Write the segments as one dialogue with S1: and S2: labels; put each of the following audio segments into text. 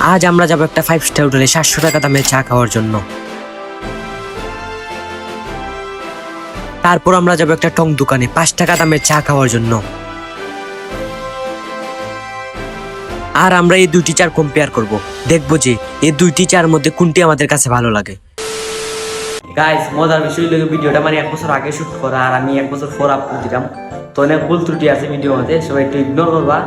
S1: আজ আমরা যাবো একটা 5 স্টার হোটেলে 700 টাকা দামের চা খাওয়ার জন্য। তারপর আমরা যাবো একটা টং দোকানে 5 টাকা দামের চা খাওয়ার জন্য। আর আমরা এই দুইটি চার কম্পেয়ার করব, দেখবো যে এই দুইটি চার মধ্যে কোনটি আমাদের কাছে ভালো লাগে। গাইস, মজার বিষয় হলো ভিডিওটা মানে 1 বছর আগে শুট করা, আর আমি 1 বছর পর আপলোড দিলাম, তো অনেক ভুল ত্রুটি আছে ভিডিওর মধ্যে, সবাই একটু ইগনোর করবা।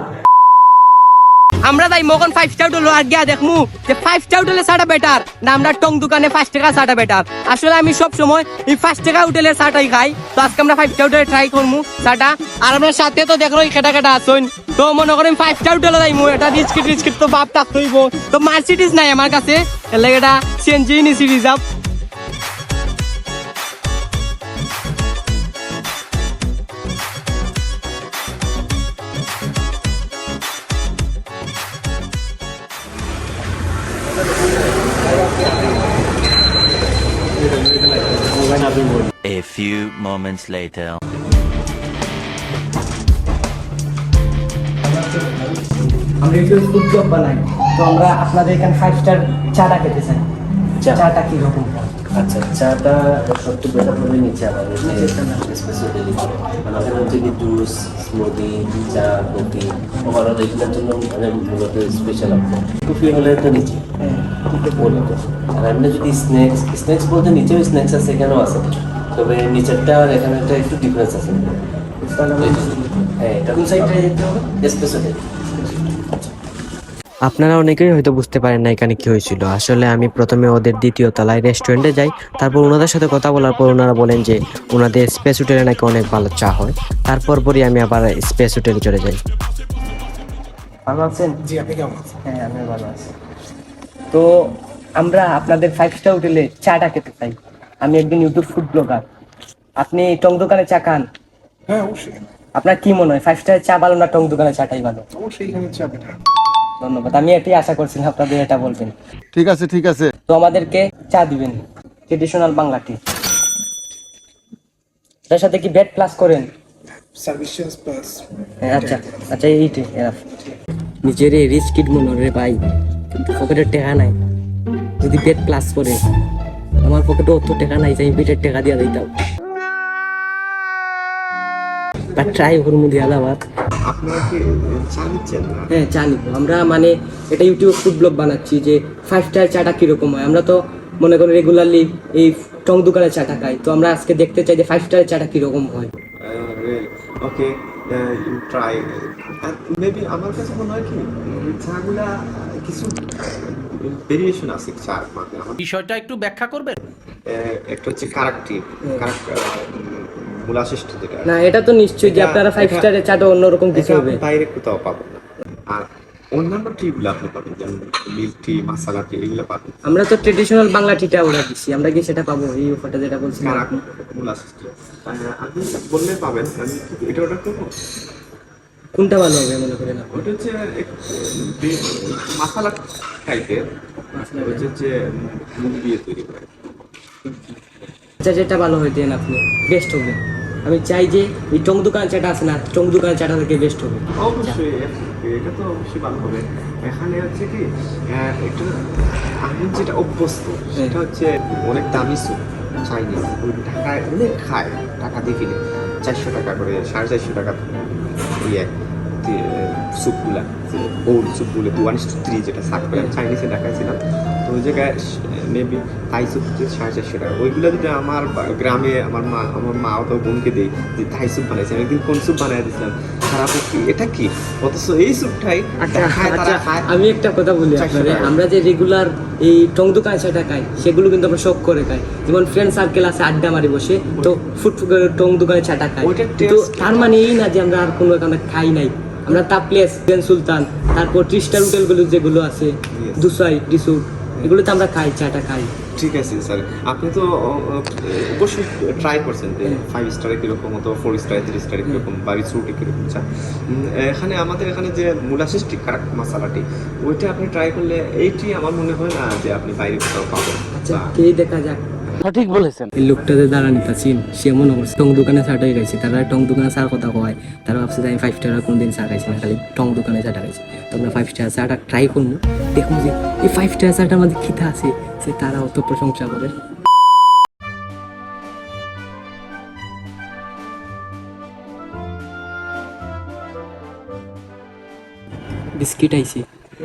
S2: আমরা যাই মগন 5 স্টার হোটেল আর গিয়া দেখমু যে 5 স্টার হোটেলে চাটা বেটার না আমরা টং দোকানে 5 টাকা চাটা বেটার। আসলে আমি সব সময় এই 5 টাকা হোটেলের চাটাই খাই, তো আজকে আমরা 5 স্টার হোটেলে ট্রাই করমু চাটা। আর আমরা সাথে তো দেখলো কেটা কেটা আসুন, তো মনে করেন 5 স্টার হোটেলে যাইমু, এটা রিস্কিট তো বাপ টাক হইব, তো মার্সিডিজ নাই আমার কাছে, এর লাগে এটা সিএনজি নিছি reserve.
S3: A few moments later.
S2: আমরা একটু ফুড ব্লগ বানাই, তো আমরা আপনাদের এখানে 5 স্টার চাটা খেতে চাই। চাটা কি রকম?
S4: আচ্ছা, চাটা সবচেয়ে বেটার হবে নিচে আমাদের স্পেশালি আমাদের হচ্ছে কি জুস, স্মুদি, চা, কফি ওভারঅল এগুলোর জন্য মানে মূলত স্পেশাল আছে। কফি হলে তো নিচে মূলত, আর এমনি যদি স্ন্যাক্স বলতে নিচেও স্ন্যাক্স আছে, এখানেও আছে, তবে নিচেরটা আর এখানে একটু ডিফারেন্স আছে। হ্যাঁ, এটা কোন সাইডটা যেতে হবে? স্পেশালি
S1: আপনারা অনেকেই হয়তো বুঝতে পারেন না এখানে কি হয়েছিল। আসলে আমি প্রথমে ওদের দ্বিতীয় তলায় রেস্টুরেন্টে যাই, তারপর ওনাদের সাথে কথা বলার পর ওনারা বলেন যে ওনাদের স্পেস হোটেলে নাকি অনেক ভালো চা হয়। তারপর পরই আমি আবার স্পেস হোটেলে চলে যাই।
S2: ভালো আছেন?
S5: জি, আপনি কেমন আছেন?
S2: হ্যাঁ, আমি ভালো আছি। তো আমরা আপনাদের 5 স্টার হোটেলে চাটা খেতে চাই। আমি একদিন ইউটিউব ফুড ব্লগার, আপনি টং দোকানে চা খান,
S5: হ্যাঁ, অবশ্যই
S2: আপনার কি মনে হয় 5 স্টার চা ভালো না টং দোকানের চাটাই ভালো?
S5: অবশ্যই এখানে চা বেটার।
S2: ধন্যবাদ, আমি এটাই আশা করছিলাম আপনাদের এটা বলবেন।
S5: ঠিক আছে, ঠিক আছে।
S2: তো আমাদেরকে চা দিবেন ট্রেডিশনাল বাংলা টি, তার সাথে কি বেড প্লাস করেন?
S5: Service charge plus.
S2: হ্যাঁ, আচ্ছা আচ্ছা, এইটি এনাফ। নিজের রিচ কিড মনে রে ভাই, কিন্তু পকেটের টাকা নাই, যদি বেড প্লাস করে আমার পকেটে অত টাকা নাই যে আমি বেডের টাকা দিয়ে দিতাম, বা ট্রাই করবো দিয়ে আবার।
S5: আপনারা কি চা নিচ্ছেন না?
S2: হ্যাঁ, চা নিবো আমরা, মানে এটা ইউটিউব ফুড ব্লগ বানাচ্ছি যে 5 স্টার চাটা কিরকম হয়। আমরা তো মনে করি রেগুলারলি এই টং দোকানের চাটা খাই, তো আমরা আজকে দেখতে চাই যে 5 স্টারের চাটা কিরকম হয়।
S6: ওকে, ইউ ট্রাই। মেবি আমার কাছে মনে হয় কি চাগুলা কিছু ভেরিয়েশন আছে চার মধ্যে। আমার
S3: বিষয়টা একটু ব্যাখ্যা করবেন?
S6: একটা হচ্ছে কারাক্টিভ মূলাশিষ্ট যেটা
S2: না, এটা তো নিশ্চয়ই যে আপনারা 5 স্টারের চাটা অন্যরকম কিছু
S6: এটা
S2: হবে।
S6: আপনি বাইরে কোথাও পাবেন না। আর অন্যান্য টিগুলো আপনি পাবেন, যেমন মিল্ক টি, মশালা টি, এগুলো পাবেন।
S2: আমরা তো ট্রেডিশনাল বাংলা টিটা অর্ডার দিচ্ছি, আমরা কি সেটা পাবো? এই অফারটা যেটা বলছিলাম আপনি।
S6: মূলাশিষ্ট আপনি বললে পাবেন। আমি এটা অর্ডার করবো।
S2: কোনটা ভালো হবে মনে করেন আপনি?
S6: ওটা হচ্ছে মশালা টাইপের, ওটা হচ্ছে মুখ দিয়ে তৈরি করে।
S2: আচ্ছা, যেটা ভালো হয় দেন আপনি, বেস্ট হবে। আমি চাই যে এই টং দোকান চাটা আছে না, টং দোকান চাটা থেকে বেস্ট হবে।
S6: অবশ্যই এটা তো অবশ্যই ভালো হবে। এখানে হচ্ছে কি একটা আমি যেটা অভ্যস্ত সেটা হচ্ছে অনেক দামি স্যুপ, চাইনিজ, ওই ঢাকায় অনেক খায়, টাকা দিয়ে কিনে 400 টাকা করে, 450 টাকা ইয়ে স্যুপগুলা, ওল্ড স্যুপগুলো 1:3 যেটা সার্ভ করে। চাইনিজে ঢাকাইছিলাম, তো ওই জায়গায় মেবি থাই স্যুপ হচ্ছে 450 টাকা। ওইগুলো যদি আমার গ্রামে আমার মা অথবা বোনকে দেই যে থাই স্যুপ বানাইছে, একদিন কোন স্যুপ বানাই দিয়েছিলাম, খারাপ কি এটা কি, অথচ এই স্যুপটাই ঢাকায় তারা খায়।
S2: আমি একটা কথা বলি আপনাদের, আমরা যে রেগুলার এই টং দোকান চাটা খাই সেগুলো কিন্তু আমরা শখ করে খাই। যেমন ফ্রেন্ড সার্কেল আছে, আড্ডা মারি বসে, তো ফুড টং দোকানে চাটা খাই, তো তার মানে এই না যে আমরা আর কোনো এখানে খাই নাই। আমরা তাপলেস, সুলতান, তারপর 3 স্টার হোটেলগুলো যেগুলো আছে, দুসাই, ডিসুট, এগুলোতে আমরা খাই, চাটা খাই।
S6: ঠিক আছে স্যার, আপনি তো অবশ্যই ট্রাই করছেন যে 5 স্টারে কীরকম হতো, 4 স্টারে, 3 স্টারে কীরকম, বা রিসোর্টে কীরকম চা। এখানে আমাদের এখানে যে মূলাশিষ্টি কারাক মশালাটি, ওইটা আপনি ট্রাই করলে এইটি আমার মনে হয় না যে আপনি বাইরে কোথাও পাবেন।
S2: আচ্ছা, খেয়ে দেখা যাক। এই লোকটাতে দাঁড়ানি তাছিন সে মনে করছে টং দোকানে চাটাই খাইছে, তারা টং দোকানে চার কথা কয়, তারা ভাবছে যে আমি 5 স্টার কোনদিন চা খাইছি না, খালি টং দোকানে চাটা খাইছি। তো আমরা 5 স্টার চাটা ট্রাই করবো, দেখুন যে এই 5 স্টার চাটার মধ্যে খিতা আছে যে তারা অত প্রশংসা করে। বিস্কিট আইছে,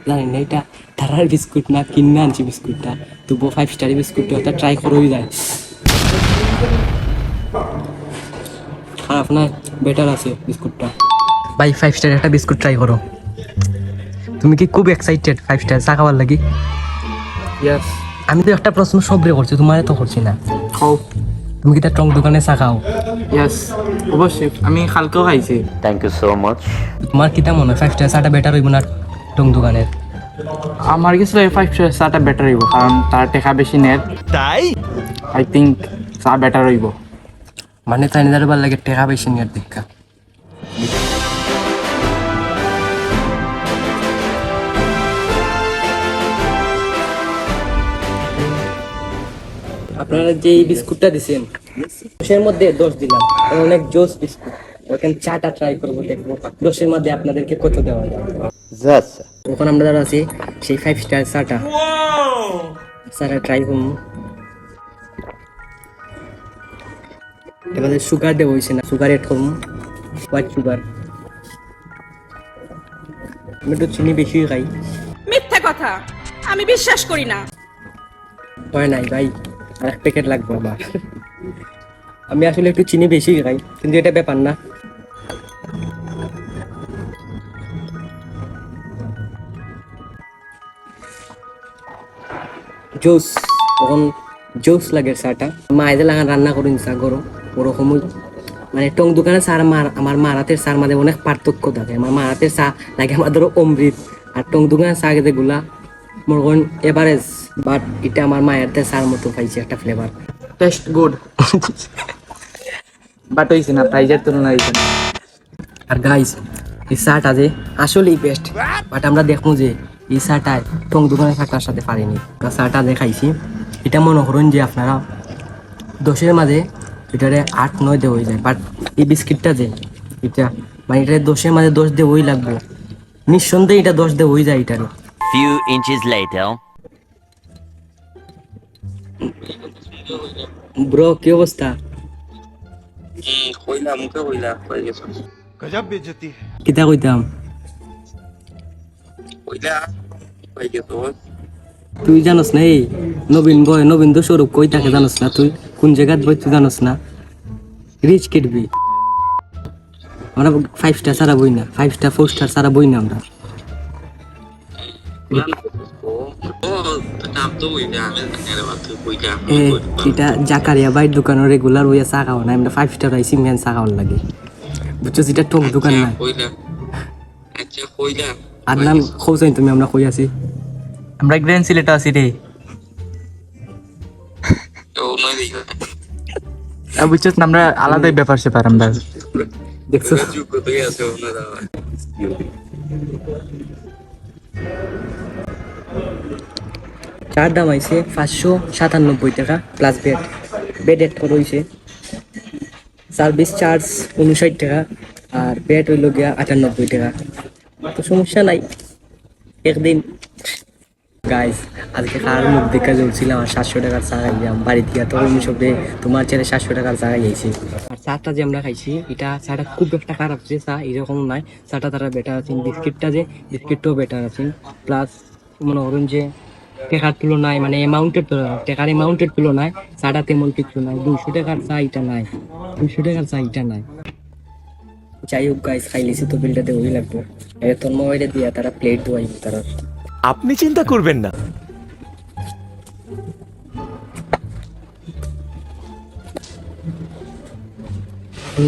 S2: জানি না এটা তারার বিস্কুট না কিনে আনছি বিস্কুটটা, তবুও 5 স্টার বিস্কুটটা ওটা ট্রাই করেই যায়। খারাপ না, বেটার আছে বিস্কুটটা। ভাই 5 স্টার একটা বিস্কুট ট্রাই করো। তুমি কি খুব এক্সাইটেড 5 স্টার চা খাওয়ার লাগি?
S7: ইয়েস।
S2: আমি তো একটা প্রশ্ন সবরে করছি, তোমার তো করছি না।
S7: খাও।
S2: তুমি কি তার টং দোকানে চা খাও?
S7: ইয়েস, অবশ্যই আমি কালকেও খাইছি।
S3: Thank you so much.
S2: তোমার কিটা মনে হয় 5 স্টার চাটা বেটার হইব না টং দোকানের?
S7: আমার কাছে 5 স্টার চাটা বেটার হইব, কারণ তার টাকা বেশি নেয়।
S3: তাই
S7: আই থিঙ্ক চা বেটার হইব।
S2: মানে তাই নিদার ভাল লাগে টাকা বেশি নেওয়ার দীক্ষা। আপনারা যে এই বিস্কুটটা দিছেন দশের মধ্যে 10 দিলাম, অনেক জোস বিস্কুট। ওখানে চাটা ট্রাই করবো, দেখবো 10-এর মধ্যে আপনাদেরকে কত দেওয়া যায়। এখন আমরা যারা আছি সেই 5 স্টার চাটা চাটা ট্রাই করবো। এবারে সুগার দেওয়া হয়েছে না, সুগার এড করবো, হোয়াইট সুগার। আমি একটু চিনি বেশি খাই।
S8: মিথ্যা কথা, আমি বিশ্বাস করি না।
S2: হয় নাই ভাই, আর 1 প্যাকেট লাগবে আমার। আমি আসলে একটু চিনি বেশি খাই, কিন্তু এটা ব্যাপার না। জুস, তখন জুস লাগে চাটা। মা এদের লাগান রান্না করেন চা গরম ওরকম। মানে টং দোকানে চা আমার মারাতের চার মাঝে অনেক পার্থক্য থাকে। আমার মারাতের চা লাগে আমার ধরো অমৃত, আর টং দোকানে চা যেগুলা মনে করেন এভারেজ, বাট এটা আমার মায়ের চার মতো পাইছে একটা ফ্লেভার।
S7: টেস্ট গুড, বাট হইছে না, প্রাইজের তুলনায় হইছে না।
S2: আর গাইস এই চাটা যে আসলেই বেস্ট, বাট আমরা দেখবো যে এই চাটায় টং দোকানের চাটার সাথে পারিনি। চাটা যে খাইছি এটা মনে করুন যে আপনারা 10-এর মাঝে এটারে 8-9 দিয়ে হয়ে যায়, বাট এই বিস্কিটটা যে এটা মানে এটা 10-এর মাঝে 10 দিয়ে ওই লাগবে, নিঃসন্দেহে এটা 10 দিয়ে হয়ে যায় এটারে।
S3: Few inches later.
S2: ব্রো কি অবস্থা? কিতা কইতাম, তুই জানোস না এই নবীন তো স্বরূপ কই তাকে জানোস না? তুই কোন জায়গাত বই তুই জানোস না? রিচ কিড বি। আমরা 5 স্টার সারা বই না, 5 স্টার 4 স্টার সারা বই না আমরা। এটা জাকারিয়া ভাই দোকানের রেগুলার ওই চা খাওয়া না, আমরা 5 স্টার আইসি মেন চা খাওয়ার লাগে, বুঝছো? যেটা টক দোকান না। আর নাম খোঁজাই তুমি, আমরা কই আছি?
S7: আমরা গ্র্যান্ড সিলেটে আছি রে। বুঝছো না, আমরা আলাদাই ব্যাপার সেপার আমরা।
S2: দেখছো চার দাম আইছে 597 টাকা প্লাস বেড এড করা হয়েছে। সার্ভিস চার্জ 59 টাকা, আর বেড হইল গিয়া 98 টাকা। তো সমস্যা নাই, একদিন গাইস আজকে কার মুখ দেখা জ্বলছিলাম আর 700 টাকার চা খাইলাম বাড়ি থেকে। তো আমি সবে তোমার ছেলে 700 টাকার চা খাইছি। আর চাটা যে আমরা খাইছি এটা চাটা খুব একটা খারাপ যে চা এরকম নয়, চাটা তারা বেটার আছেন। বিস্কিটটাও বেটার আছেন, প্লাস মনে করুন যে টাকার তুলনায় মানে টাকার অ্যামাউন্টের তুলনায় চাটা তেমন কিছু নাই। 200 টাকার চা এটা নাই, 200 টাকার চা এটা নাই। যাই হোক গাইস, খাইলিছি তো বিলটাতে ওই লাগবে। তোর মোবাইলে দিয়া তারা প্লেট দোয়াই তারা।
S9: আপনি চিন্তা করবেন না।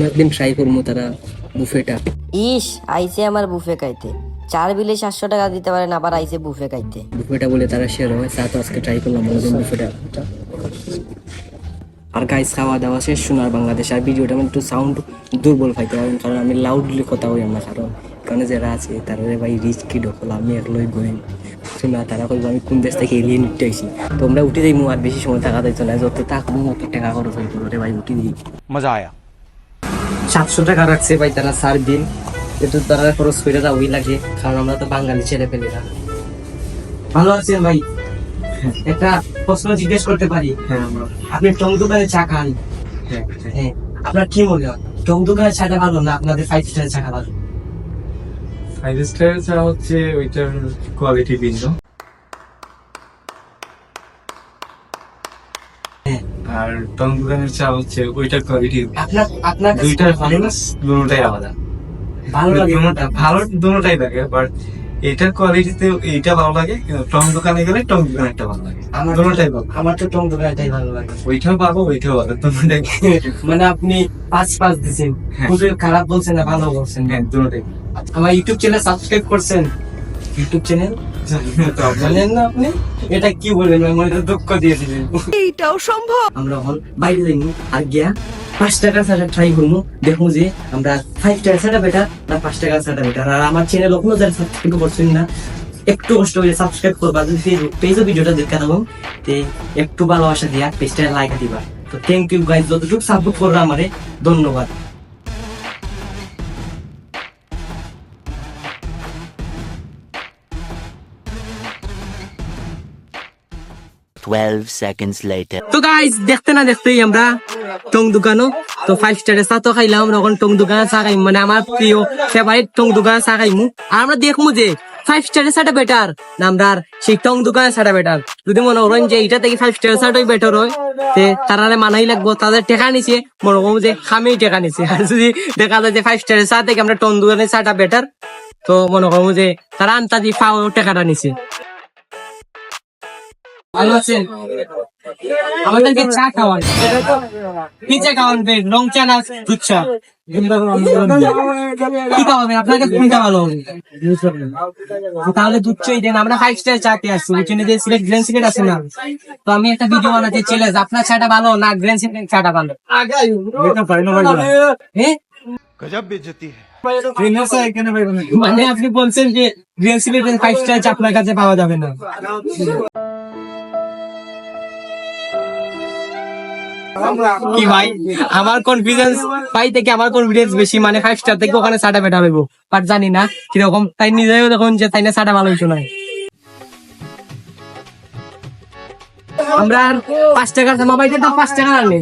S2: একদিন ট্রাই করবো তারা বুফেটা।
S10: ইস আইসে আমার বুফে খাইতে, 4 বিলে 700 টাকা দিতে পারেন, আবার আইসে বুফে খাইতে।
S2: বুফেটা বলে তারা শেয়ার হয় চা, তো আজকে ট্রাই করলাম বুফেটা। আর গাইস খাওয়া দাওয়া শেষ শোনার বাংলাদেশ। আর ভিডিওটা আমি একটু সাউন্ড দুর্বল পাইতে পারেন, কারণ আমি লাউডলি কথা হই না, কারণ যারা আছে তারা ভাই রিচ কি ঢোকলা, আমি একলাই গরিব। বুঝছো না, তারা কইব আমি কোন দেশ থেকে এলিয়ে নিতে আইছি। তোমরা উঠে যাই, আর বেশি সময় থাকা যাইতো না, যত থাকবো অত টাকা খরচ হইতো রে ভাই, উঠে দিই।
S9: मजा आया।
S2: 700 টাকা রাখছে ভাই তারা 4 দিন, একটু তারা খরচ করে যাওয়াই লাগে, কারণ আমরা তো বাঙালি ছেলে পেলে না। ভালো আছেন ভাই? একটা প্রশ্ন জিজ্ঞেস করতে পারি?
S6: হ্যাঁ
S2: আপনি টং দোকানে চা খান, হ্যাঁ, আপনার কি মনে হয় টং দোকানের চাটা ভালো না আপনাদের 5 স্টারের চা ভালো?
S6: 5 স্টার চা হচ্ছে ওইটার কোয়ালিটি ভিন্ন, আর টং দোকানের চা হচ্ছে ওইটার কোয়ালিটি
S2: আপনার
S6: দুইটার ফেমাস, দুটোটাই আলাদা।
S2: ভালো লাগে
S6: ভালো দুটোটাই লাগে, বাট এটার কোয়ালিটিতে এইটা ভালো লাগে, কিন্তু টং দোকানে গেলে টং দোকানে একটা ভালো লাগে। দুটোটাই ভালো,
S2: আমার তো টং দোকানটাই ভালো লাগে।
S6: ওইটাও পাবো ওইটাও ভালো, দুটোটাই।
S2: মানে আপনি 5 দিচ্ছেন, খুবই খারাপ বলছেন না ভালো বলছেন?
S6: হ্যাঁ দুটোটাই।
S2: আমার ইউটিউব চ্যানেল সাবস্ক্রাইব করছেন? ইউটিউব চ্যানেল জানেন না আপনি? এটা কি বলবেন, মনে তো দুঃখ দিয়ে দিলেন।
S8: এইটাও সম্ভব?
S2: আমরা হল বাইরে যাইমু আর গিয়া 5 টাকা ছাড়া ট্রাই করবো, দেখবো যে আমরা 5 টাকা ছাড়া বেটার না 5 টাকা ছাড়া বেটার। আর আমার চ্যানেল এখনো যারা সাবস্ক্রাইব করছেন না, একটু কষ্ট করে সাবস্ক্রাইব করবা, যদি পেজও ভিডিওটা দেখতে থাকো তে একটু ভালোবাসা দিয়া পেজটা লাইক দিবা। তো থ্যাংক ইউ গাইজ, যতটুকু সাপোর্ট করো আমারে, ধন্যবাদ।
S3: Twelve seconds later.
S2: তো গাইস দেখতে না দেখতেই আমরা টং দোকানও তো 5 স্টারের চা তো খাইলাম, আমরা এখন টং দোকানে চা খাইমু, মানে আমার প্রিয় ফেভারিট টং দোকানে চা খাইমু। আর আমরা দেখমু যে 5 স্টারের চাটা বেটার না আমরা সেই টং দোকানের চাটা বেটার। যদি মনে করেন যে এটা থেকে 5 স্টারের চাটাই বেটার হয়, তে তারারে মানাই লাগবো, তাদের টেকা নিছে, মনে করবো যে খামেই টেকা নিছে। আর যদি দেখা যায় যে 5 স্টারের চা থেকে আমরা টং দোকানের চাটা বেটার, তো মনে করবো যে তারা আন্তাজি ফাও টাকাটা নিছে। ভালো আছেন? আমাদেরকে চা খাওয়ান, কি চা খাওয়ান? রং চা না দুধ চা? কি খাওয়াবেন? আপনাকে কোনটা ভালো হবে? তাহলে দুধ চাই দেন, আমরা 5 স্টার চাতে আসছি, ওইখানে যে সিলেক্ট গ্র্যান্ড সিলেক্ট আছে না, তো আমি একটা ভিডিও বানাতে চ্যালেঞ্জ, আপনার চাটা ভালো না গ্র্যান্ড সিলেক্ট চাটা ভালো? হ্যাঁ,
S9: गजब बेइज्जती है।
S2: মানে আপনি বলছেন যে গ্র্যান্ড সিলেক্ট 5 স্টার চা আপনার কাছে পাওয়া যাবে না? কি ভাই, আমার কনফিডেন্স ভাই থেকে আমার কনফিডেন্স বেশি, মানে 5 স্টার থেকে ওখানে চাটা বেটা হইবো, বাট জানি না কিরকম, তাই নিজেও দেখুন যে তাই না চাটা ভালো হইতো না। আমরা 5 টাকার মোবাইলের দাম 5 টাকা আর নেই,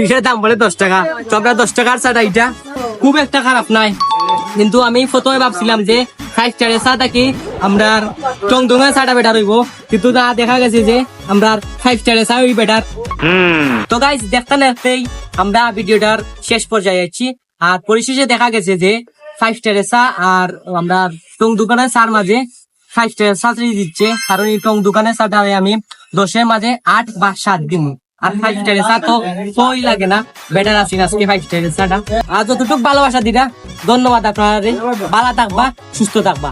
S2: এটার দাম বলে 10 টাকা, তো আমরা 10 টাকার চাটা এটা খুব একটা খারাপ নাই। কিন্তু আমি প্রথমে ভাবছিলাম যে 5 স্টারের চাটা কি আমরা টং দোকানের চাটা বেটার হইব, কিন্তু না, দেখা গেছে যে আমরা 5 স্টারের চা ওই বেটার। তো গাইস দেখতে দেখতেই আমরা ভিডিওটার শেষ পর্যায়ে আছি, আর পরিশেষে দেখা গেছে যে 5 স্টারের চা আর আমরা টং দোকানের চার মাঝে 5 স্টারের চা দিচ্ছে, কারণ এই টং দোকানের চাটা আমি 10-এর মাঝে 8 বা 7 দিব। আর 5 স্টারের চা তো কই লাগে না, বেটার আছি আজকে 5 স্টারের চাটা। আর যতটুকু ভালোবাসা দিরা, ধন্যবাদ আপনারা, ভালো থাকবা, সুস্থ থাকবা।